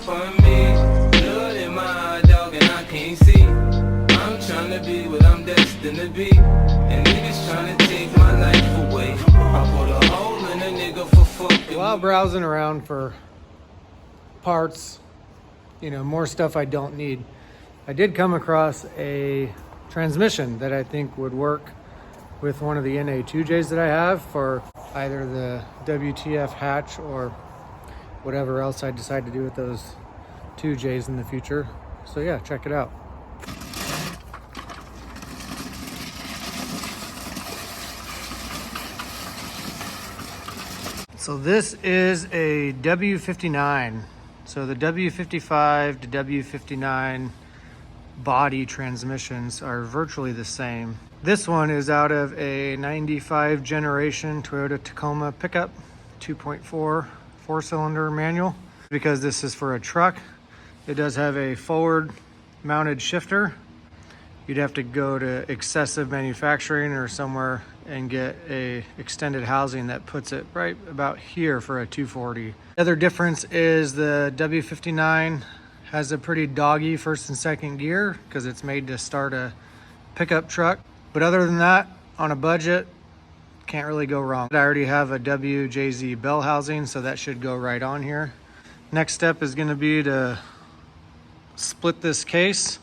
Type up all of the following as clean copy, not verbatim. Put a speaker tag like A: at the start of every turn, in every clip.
A: for me. Blood in my dog and I can't see. I'm trying to be what I'm destined to be. And niggas trying to take my life away. I put a hole in a nigga for fucking.
B: While browsing around for parts, you know, more stuff I don't need, I did come across a transmission that I think would work with one of the NA2Js that I have for either the WTF hatch or whatever else I decide to do with those 2Js in the future. So yeah, check it out. So this is a W59. So the W55 to W59 body transmissions are virtually the same. This one is out of a 95 generation Toyota Tacoma pickup, 2.4 4-cylinder manual. Because this is for a truck, it does have a forward mounted shifter. You'd have to go to Xcessive Manufacturing or somewhere and get a extended housing that puts it right about here for a 240. The other difference is the W59 has a pretty doggy first and second gear because it's made to start a pickup truck. But other than that, on a budget, can't really go wrong. I already have a WJZ bell housing, so that should go right on here. Next step is going to be to split this case,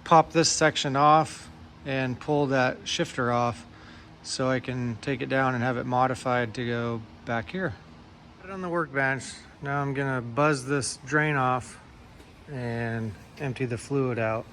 B: pop this section off, and pull that shifter off so I can take it down and have it modified to go back here. Put it on the workbench. Now I'm going to buzz this drain off and empty the fluid out.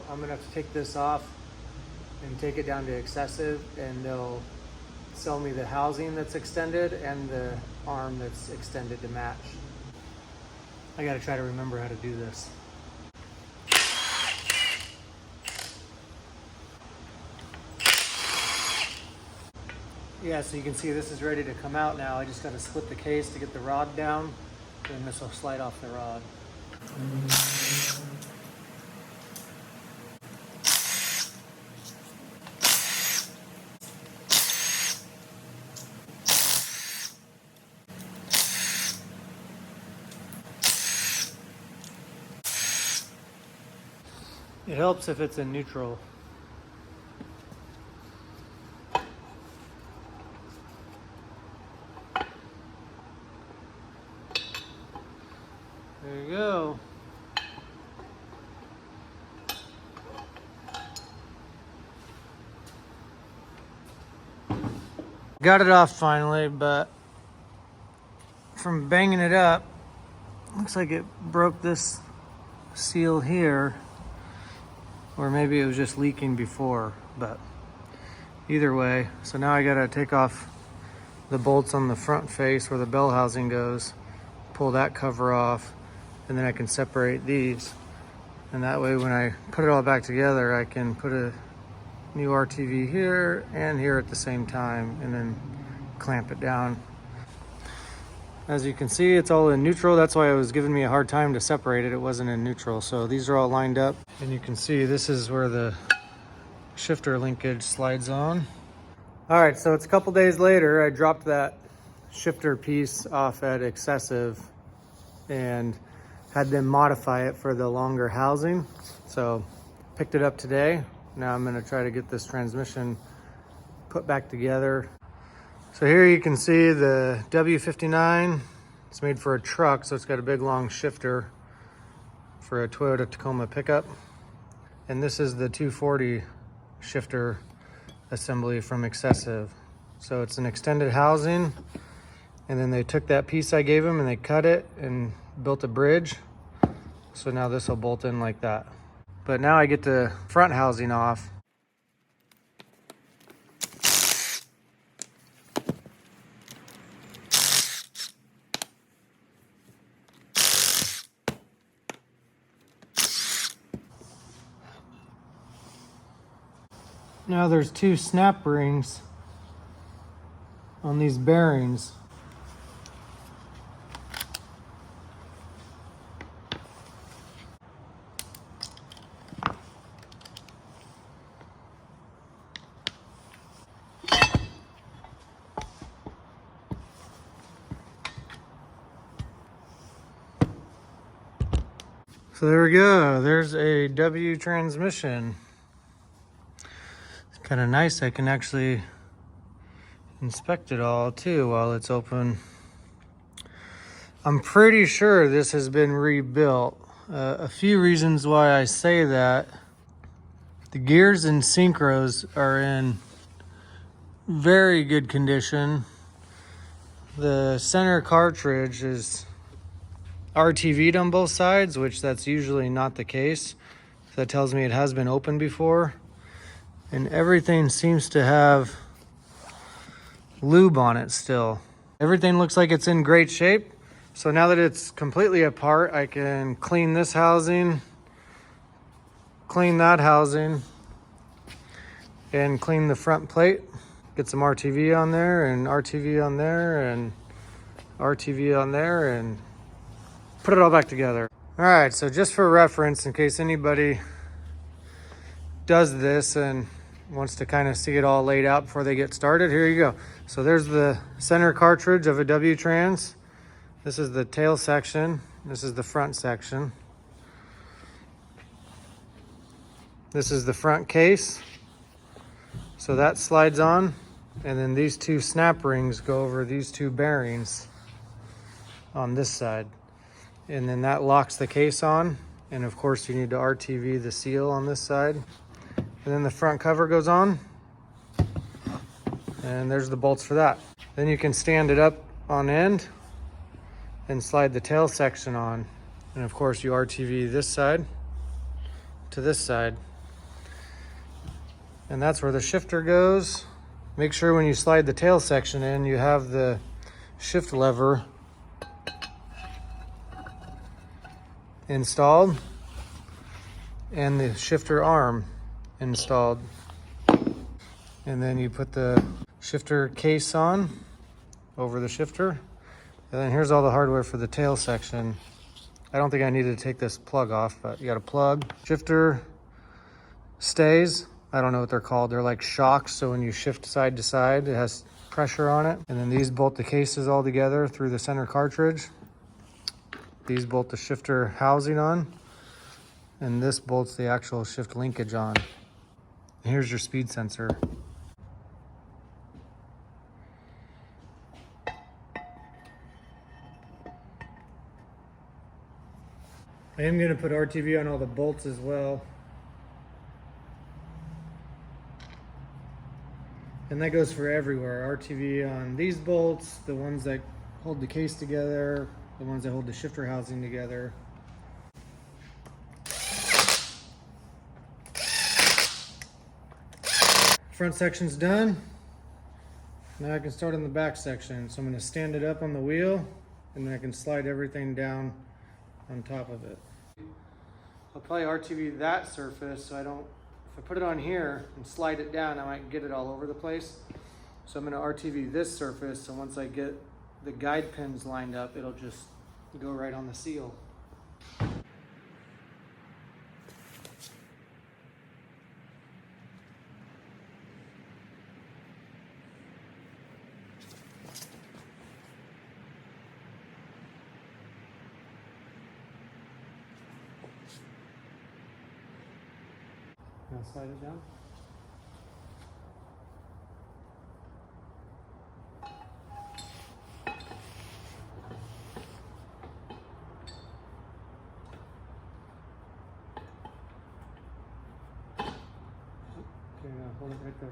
B: I'm gonna have to take this off and take it down to Xcessive, and they'll sell me the housing that's extended and the arm that's extended to match. I gotta try to remember how to do this. Yeah, so you can see this is ready to come out now. I just gotta split the case to get the rod down, and this will slide off the rod. It helps if it's in neutral. There you go. Got it off finally, but from banging it up, looks like it broke this seal here. Or maybe it was just leaking before, but either way. So now I gotta take off the bolts on the front face where the bell housing goes, pull that cover off, and then I can separate these. And that way when I put it all back together, I can put a new RTV here and here at the same time, and then clamp it down. As you can see, it's all in neutral. That's why it was giving me a hard time to separate it. It wasn't in neutral. So these are all lined up. And you can see this is where the shifter linkage slides on. All right, so it's a couple days later. I dropped that shifter piece off at Xcessive and had them modify it for the longer housing. So picked it up today. Now I'm gonna try to get this transmission put back together. So here you can see the W59. It's made for a truck, so it's got a big long shifter for a Toyota Tacoma pickup. And this is the 240 shifter assembly from Xcessive. So it's an extended housing, and then they took that piece I gave them and they cut it and built a bridge. So now this will bolt in like that. But now I get the front housing off. Now there's two snap rings on these bearings. So there we go. There's a W transmission. It's kind of nice. I can actually inspect it all too while it's open. I'm pretty sure this has been rebuilt. A few reasons why I say that. The gears and synchros are in very good condition. The center cartridge is RTV'd on both sides, which that's usually not the case. That tells me it has been opened before. And everything seems to have lube on it still. Everything looks like it's in great shape. So now that it's completely apart, I can clean this housing, clean that housing, and clean the front plate. Get some RTV on there, and RTV on there, and RTV on there, and put it all back together. All right, so just for reference, in case anybody does this and wants to kind of see it all laid out before they get started, here you go. So there's the center cartridge of a W trans. This is the tail section. This is the front section. This is the front case. So that slides on, and then these two snap rings go over these two bearings on this side. And then that locks the case on. And of course you need to RTV the seal on this side. And then the front cover goes on. And there's the bolts for that. Then you can stand it up on end and slide the tail section on. And of course you RTV this side to this side. And that's where the shifter goes. Make sure when you slide the tail section in, you have the shift lever installed and the shifter arm installed. And then you put the shifter case on over the shifter. And then here's all the hardware for the tail section. I don't think I needed to take this plug off, but you got a plug. Shifter stays. I don't know what they're called. They're like shocks, so when you shift side to side, it has pressure on it. And then these bolt the cases all together through the center cartridge. These bolt the shifter housing on, and this bolts the actual shift linkage on. And here's your speed sensor. I am going to put RTV on all the bolts as well. And that goes for everywhere. RTV on these bolts, the ones that hold the case together, the ones that hold the shifter housing together. Front section's done. Now I can start on the back section. So I'm going to stand it up on the wheel, and then I can slide everything down on top of it. I'll probably RTV that surface so I don't, if I put it on here and slide it down, I might get it all over the place. So I'm going to RTV this surface, so once I get the guide pins lined up, it'll just go right on the seal. Now slide it down. Okay, now hold it right there.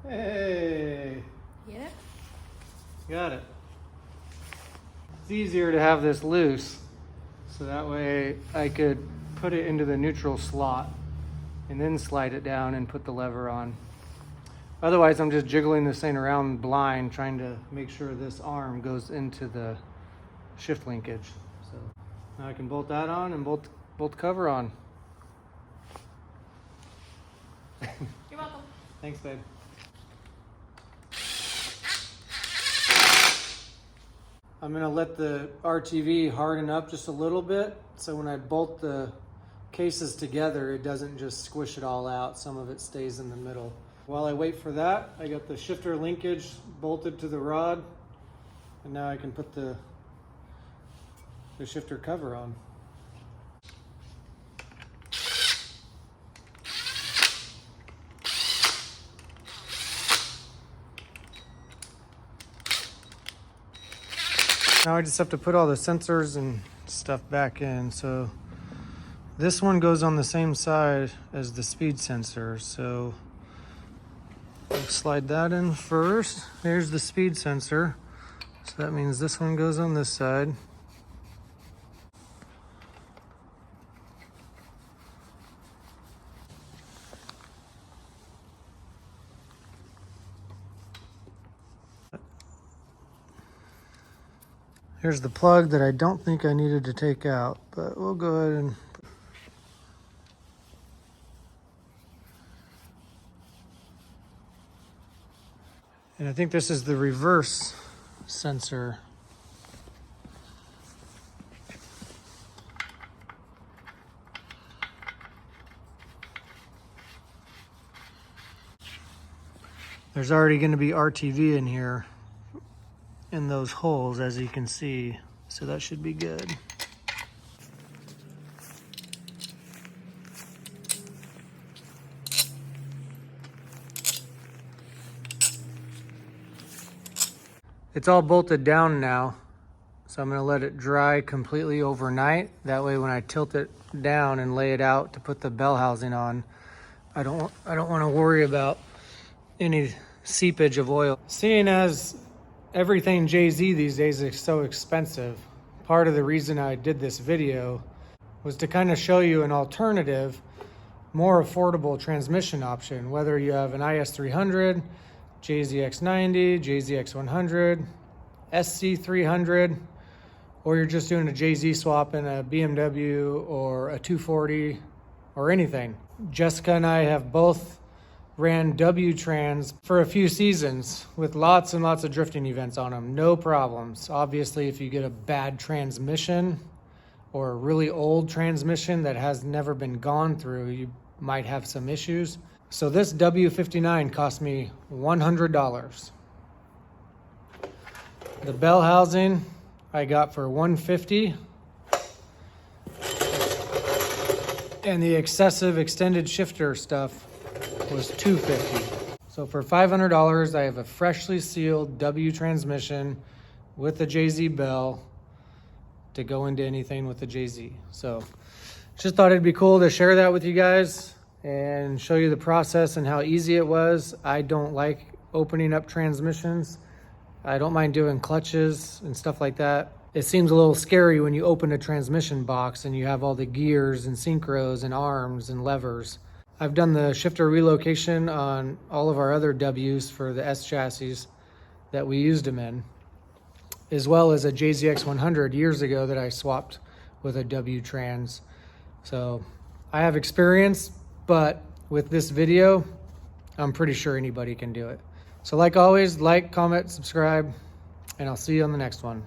B: Hey!
C: Get it?
B: Got it. It's easier to have this loose, so that way I could put it into the neutral slot and then slide it down and put the lever on. Otherwise, I'm just jiggling this thing around blind, trying to make sure this arm goes into the shift linkage. So now I can bolt that on and bolt the cover on.
C: You're welcome.
B: Thanks, babe. I'm gonna let the RTV harden up just a little bit, so when I bolt the cases together, it doesn't just squish it all out. Some of it stays in the middle. While I wait for that, I got the shifter linkage bolted to the rod, and now I can put the shifter cover on. Now I just have to put all the sensors and stuff back in. So this one goes on the same side as the speed sensor. So I'll slide that in first. There's the speed sensor. So that means this one goes on this side. Here's the plug that I don't think I needed to take out, but we'll go ahead and... And I think this is the reverse sensor. There's already going to be RTV in here, in those holes, as you can see, so that should be good. It's all bolted down now, so I'm going to let it dry completely overnight. That way when I tilt it down and lay it out to put the bell housing on, I don't want to worry about any seepage of oil. Seeing as everything Jay-Z these days is so expensive, part of the reason I did this video was to kind of show you an alternative, more affordable transmission option, whether you have an IS300, JZX90, JZX100, SC300, or you're just doing a JZ swap in a BMW or a 240 or anything. Jessica and I have both ran W trans for a few seasons with lots and lots of drifting events on them, no problems. Obviously, if you get a bad transmission or a really old transmission that has never been gone through, you might have some issues. So this W59 cost me $100. The bell housing I got for $150, and the Xcessive extended shifter stuff was $250. So for $500, I have a freshly sealed W transmission with a JZ bell to go into anything with the JZ. So just thought it'd be cool to share that with you guys and show you the process and how easy it was. I don't like opening up transmissions. I don't mind doing clutches and stuff like that. It seems a little scary when you open a transmission box and you have all the gears and synchros and arms and levers. I've done the shifter relocation on all of our other Ws for the S chassis that we used them in, as well as a JZX100 years ago that I swapped with a W trans. So I have experience, but with this video, I'm pretty sure anybody can do it. So like always, like, comment, subscribe, and I'll see you on the next one.